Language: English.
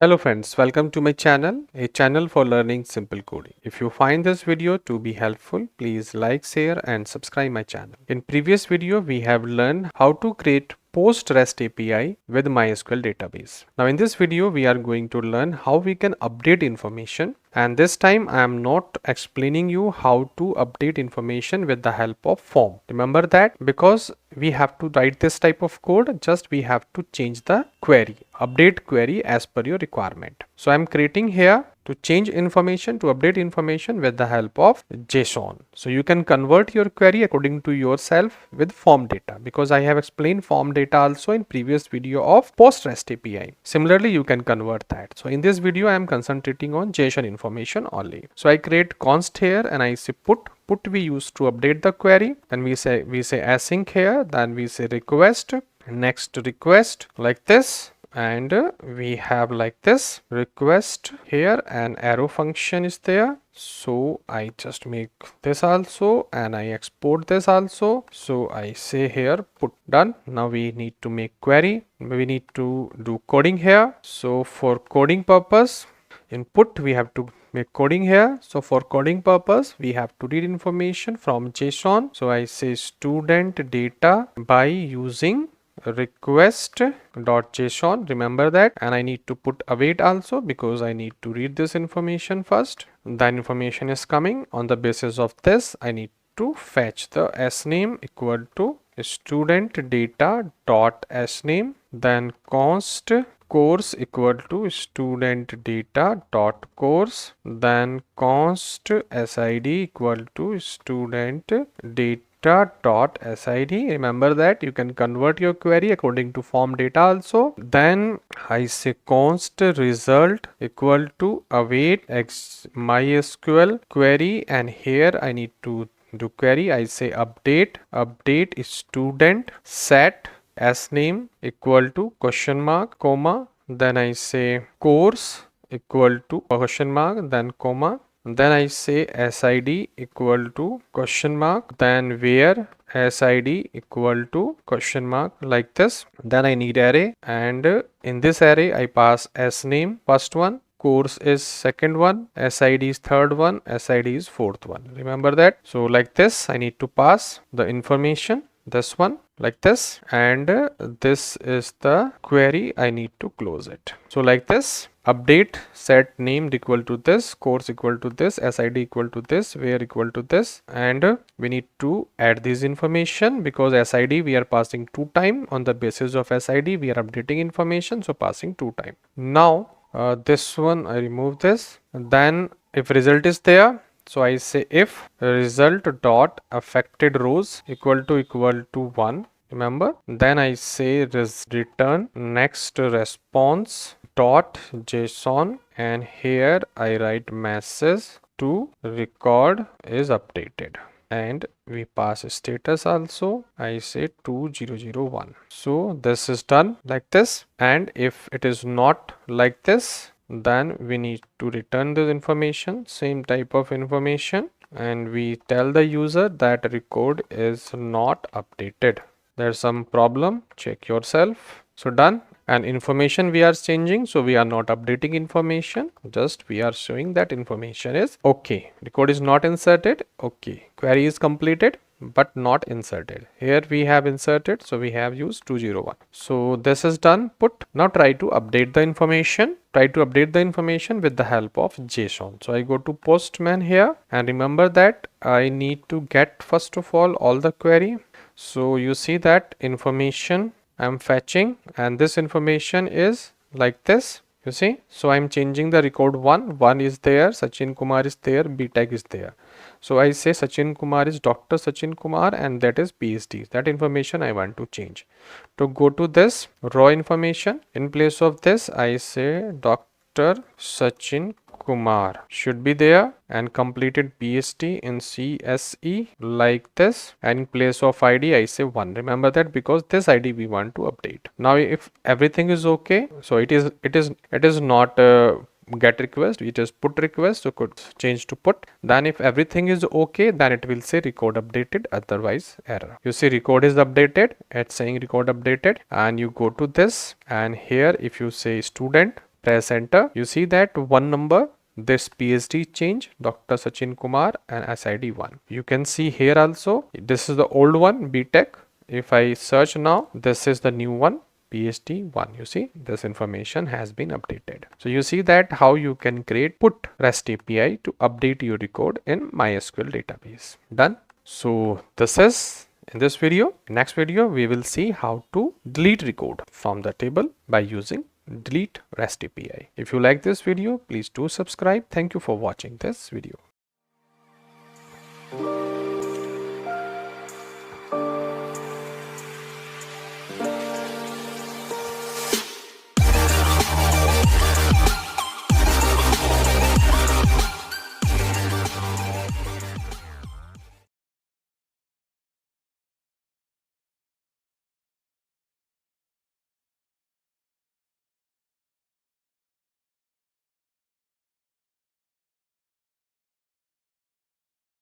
Hello friends, welcome to my channel, a channel for learning simple coding. If you find this video to be helpful, please like, share and subscribe my channel. In previous video, we have learned how to create post REST API with MySQL database. Now in this video, we are going to learn how we can update information, and this time I am not explaining you how to update information with the help of form. Remember that, because we have to write this type of code, just we have to change the query, update query as per your requirement. So I'm creating here to change information, to update information with the help of JSON. So you can convert your query according to yourself with form data, because I have explained form data also in previous video of post REST API. Similarly, you can convert that. So in this video, I am concentrating on JSON information only. So I create const here and I say put we use to update the query, and we say async here, then we say request, next request like this, and we have like this request here, and arrow function is there. So I just make this also and I export this also. So I say here put done. Now we need to make query, we need to do coding here. So for coding purpose, input we have to make coding here. So for coding purpose, we have to read information from JSON. So I say student data by using request.json, remember that, and I need to put await also because I need to read this information first. The information is coming. On the basis of this, I need to fetch the sname equal to student data dot sname, then const course equal to student data dot course, then const sid equal to student data dot sid. Remember that you can convert your query according to form data also. Then I say const result equal to await MySQL query, and here I need to do query. I say update student set sname equal to question mark comma, then I say course equal to question mark, then comma, then I say sid equal to question mark, then where sid equal to question mark, like this. Then I need array, and in this array I pass sname first one, course is second one, sid is third one, sid is fourth one. Remember that. So like this I need to pass the information, this one like this, and this is the query. I need to close it. So like this, update set name equal to this, course equal to this, sid equal to this, where equal to this, and we need to add this information because sid we are passing 2 times. On the basis of sid we are updating information, so passing 2 times. Now this one I remove this. Then if result is there, so I say if result dot affected rows equal to 1, remember, then I say return next response dot json, and here I write message to record is updated, and we pass status also. I say 2001. So this is done like this, and if it is not like this, then we need to return this information, same type of information, and we tell the user that record is not updated. There's some problem, check yourself. So done. And information we are changing, so we are not updating information, just we are showing that information is okay. Record is not inserted, okay. Query is completed but not inserted. Here we have inserted, so we have used 201. So this is done. Put. Now try to update the information. Try to update the information with the help of JSON. So I go to postman here, and remember that I need to get first of all the query. So you see that information I'm fetching, and this information is like this, you see. So I'm changing the record 1 is there, Sachin Kumar is there, B tag is there. So I say Sachin Kumar is Dr. Sachin Kumar, and that is PhD. That information I want to change. To go to this raw information, in place of this I say Dr. Sachin Kumar should be there, and completed PhD in CSE like this, and in place of ID I say 1. Remember that, because this ID we want to update. Now if everything is okay, so it is not get request, it is put request, so could change to put. Then if everything is okay, then it will say record updated, otherwise error. You see record is updated, it's saying record updated, and you go to this, and here if you say student press enter. You see that one number, this PhD change, Dr. Sachin Kumar and SID 1. You can see here also, this is the old one, BTech. If I search now, this is the new one, PhD 1. You see, this information has been updated. So you see that how you can create put REST API to update your record in MySQL database. Done. So this is in this video. Next video, we will see how to delete record from the table by using delete REST API. If you like this video, please do subscribe. Thank you for watching this video.